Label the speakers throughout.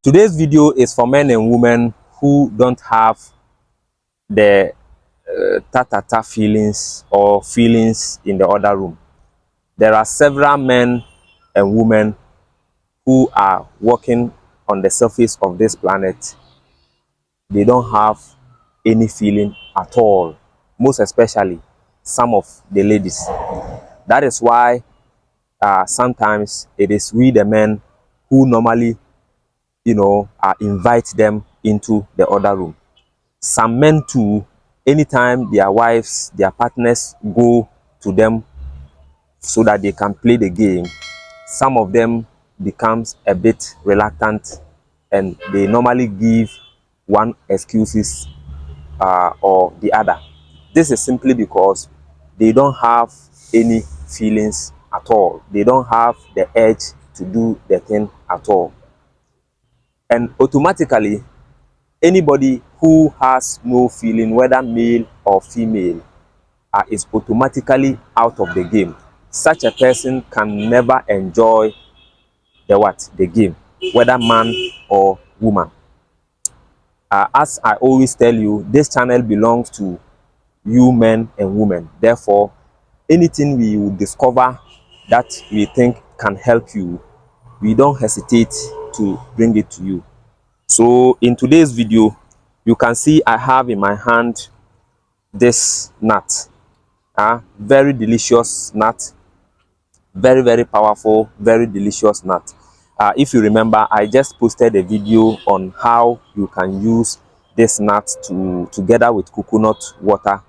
Speaker 1: Today's video is for men and women who don't have the ta-ta-ta feelings or feelings in the other room. There are several men and women who are walking on the surface of this planet. They don't have any feeling at all, most especially some of the ladies. That is why sometimes it is we the men who normally invite them into the other room. Some men too, anytime their wives, their partners go to them so that they can play the game, some of them becomes a bit reluctant and they normally give one excuses or the other. This is simply because they don't have any feelings at all. They don't have the urge to do the thing at all. And automatically, anybody who has no feeling, whether male or female, is automatically out of the game. Such a person can never enjoy the game, whether man or woman. As I always tell you, this channel belongs to you men and women. Therefore, anything we will discover that we think can help you, we don't hesitate to bring it to you. So in today's video, you can see I have in my hand this nut. Very delicious nut, very powerful, very delicious nut. If you remember, I just posted a video on how you can use this nut together with coconut water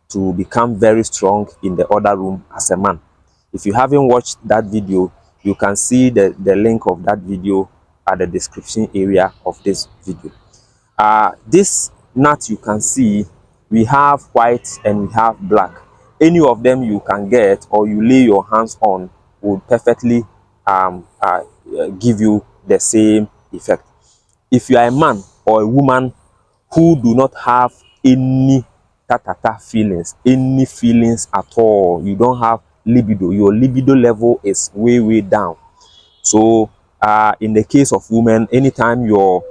Speaker 1: to become very strong in the other room as a man. If you haven't watched that video, you can see the link of that video at the description area of this video. This nut, you can see we have white and we have black. Any of them you can get or you lay your hands on will perfectly give you the same effect. If you are a man or a woman who do not have any ta-ta-ta feelings, any feelings at all, you don't have libido, your libido level is way down. So in the case of women, anytime your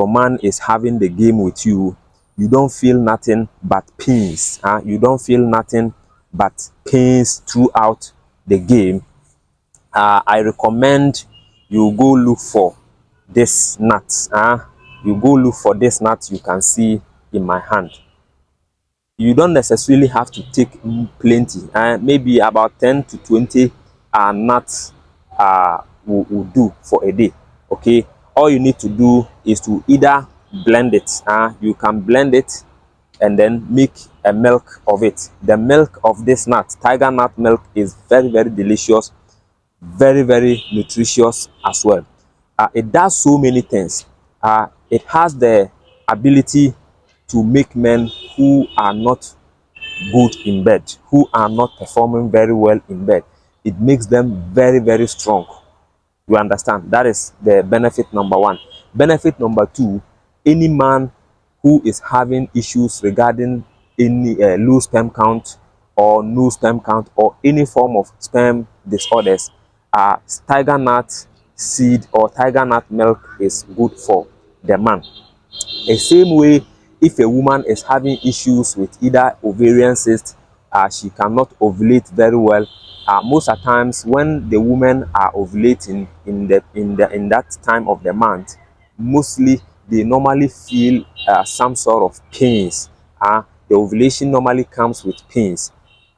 Speaker 1: man is having the game with you, you don't feel nothing but pains. You don't feel nothing but pains throughout the game. I recommend you go look for this nut. You go look for this nut you can see in my hand. You don't necessarily have to take plenty. Maybe about 10 to 20 nuts will do for a day. Okay, all you need to do is to either blend it. You can blend it and then make a milk of it. The milk of this nut, tiger nut milk, is very delicious, very nutritious as well. It does so many things. It has the ability to make men who are not good in bed, who are not performing very well in bed, it makes them very strong. You understand? That is the benefit number one. Benefit number two, any man who is having issues regarding any low sperm count or no sperm count or any form of sperm disorders, tiger nut seed or tiger nut milk is good for the man. The same way, if a woman is having issues with either ovarian cyst, she cannot ovulate very well. Most of the times when the women are ovulating in that time of the month, mostly they normally feel some sort of pains. The ovulation normally comes with pains,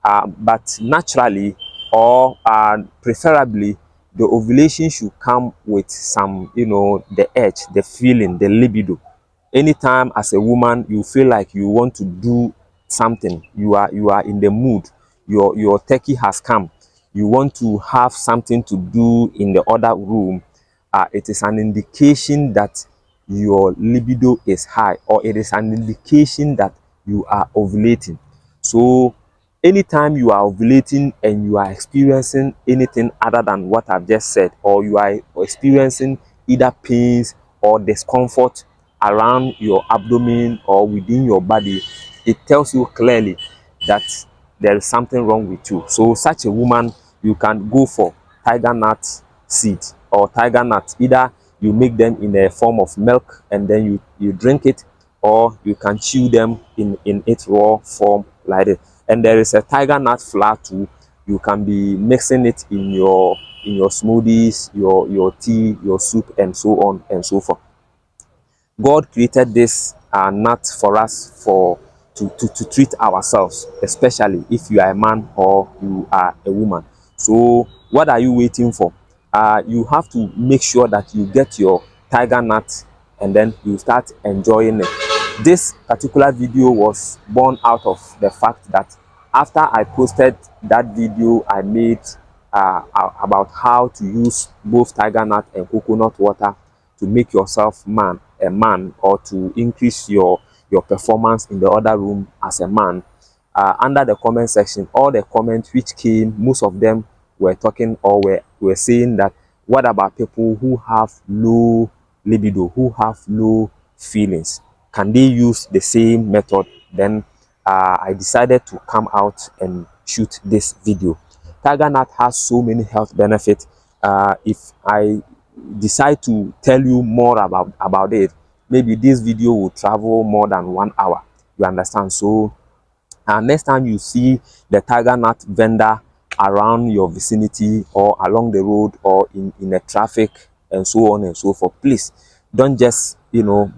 Speaker 1: but naturally or preferably, the ovulation should come with some, the edge, the feeling, the libido. Anytime as a woman you feel like you want to do something, you are in the mood, your turkey has come, you want to have something to do in the other room, it is an indication that your libido is high, or it is an indication that you are ovulating. So anytime you are ovulating and you are experiencing anything other than what I've just said, or you are experiencing either pains or discomfort around your abdomen or within your body, it tells you clearly that there is something wrong with you. So such a woman, you can go for tiger nut seed or tiger nut. Either you make them in a form of milk and then you drink it, or you can chew them in its raw form like this. And there is a tiger nut flour too. You can be mixing it in your smoothies, your tea, your soup, and so on and so forth. God created this nut for us to treat ourselves, especially if you are a man or you are a woman. So what are you waiting for? You have to make sure that you get your tiger nut and then you start enjoying it. This particular video was born out of the fact that after I posted that video I made about how to use both tiger nut and coconut water to make yourself a man, or to increase your performance in the other room as a man, under the comment section, all the comments which came, most of them were talking or were saying that, what about people who have low libido, who have low feelings? Can they use the same method? Then I decided to come out and shoot this video. Tiger nut has so many health benefits. If I decide to tell you more about it, maybe this video will travel more than 1 hour. You understand? So next time you see the tiger nut vendor around your vicinity or along the road or in a traffic and so on and so forth, please don't just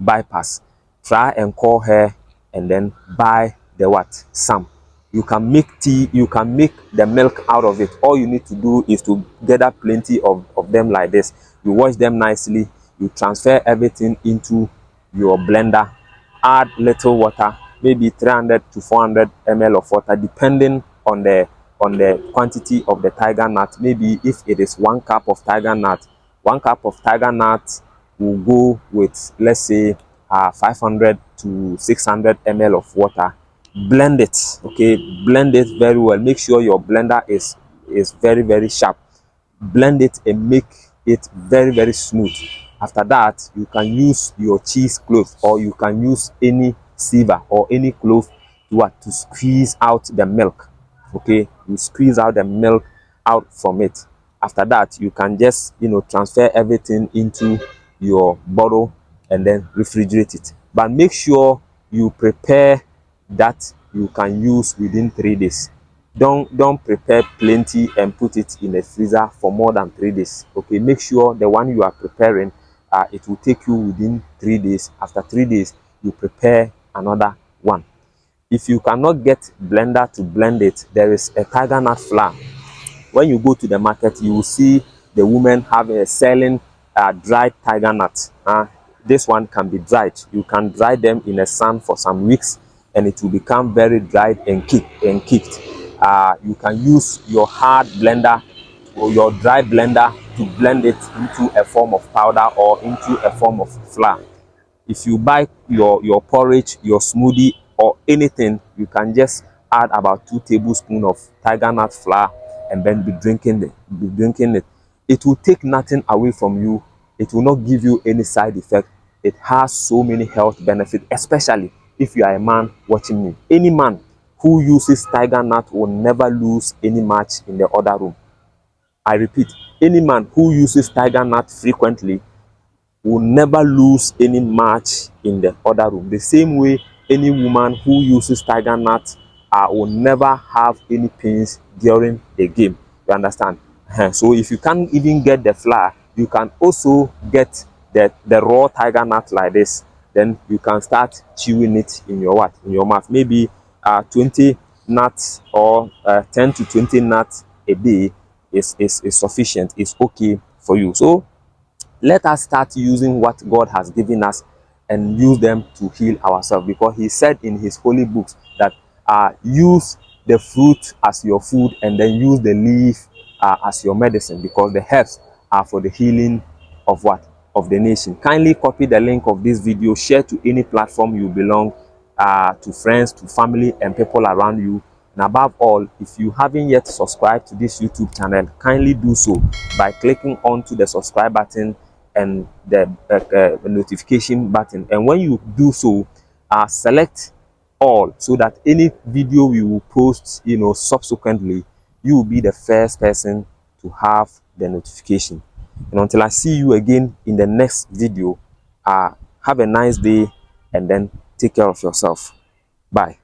Speaker 1: bypass. Try and call her and then buy the what? Some. You can make tea, you can make the milk out of it. All you need to do is to gather plenty of them like this. You wash them nicely, you transfer everything into your blender, add little water, maybe 300 to 400 ml of water, depending on the quantity of the tiger nut. Maybe if it is 1 cup of tiger nut, 1 cup of tiger nut will go with, let's say, 500 to 600 ml of water. Blend it, okay? Blend it very well. Make sure your blender is very, very sharp. Blend it and make it very, very smooth. After that, you can use your cheese cloth, or you can use any sieve or any cloth to squeeze out the milk. Okay, you squeeze out the milk out from it. After that, you can just transfer everything into your bottle and then refrigerate it. But make sure you prepare that you can use within 3 days. Don't prepare plenty and put it in a freezer for more than 3 days. Okay, make sure the one you are preparing, it will take you within 3 days. After 3 days, you prepare another one. If you cannot get blender to blend it, there is a tiger nut flour. When you go to the market, you will see the women selling dried tiger nuts. This one can be dried. You can dry them in the sun for some weeks and it will become very dried and kicked. You can use your hard blender or your dry blender to blend it into a form of powder or into a form of flour. If you buy your porridge, your smoothie, or anything, you can just add about 2 tablespoons of tiger nut flour and then be drinking it. It will take nothing away from you. It will not give you any side effect. It has so many health benefits, especially if you are a man watching me. Any man who uses tiger nut will never lose any match in the other room. I repeat, any man who uses tiger nut frequently will never lose any match in the other room. The same way, any woman who uses tiger nut will never have any pains during the game. You understand? So if you can't even get the flour, you can also get the raw tiger nut like this. Then you can start chewing it in your mouth. Maybe 20 nuts or 10 to 20 nuts a day is sufficient. It's okay for you. So let us start using what God has given us and use them to heal ourselves, because he said in his holy books that use the fruit as your food and then use the leaf as your medicine, because the herbs are for the healing of what? Of the nation. Kindly copy the link of this video, share to any platform you belong, to friends, to family and people around you. And above all, if you haven't yet subscribed to this YouTube channel, kindly do so by clicking onto the subscribe button and the notification button. And when you do so, select all, so that any video we will post subsequently, you will be the first person to have the notification. And until I see you again in the next video, have a nice day and then take care of yourself. Bye.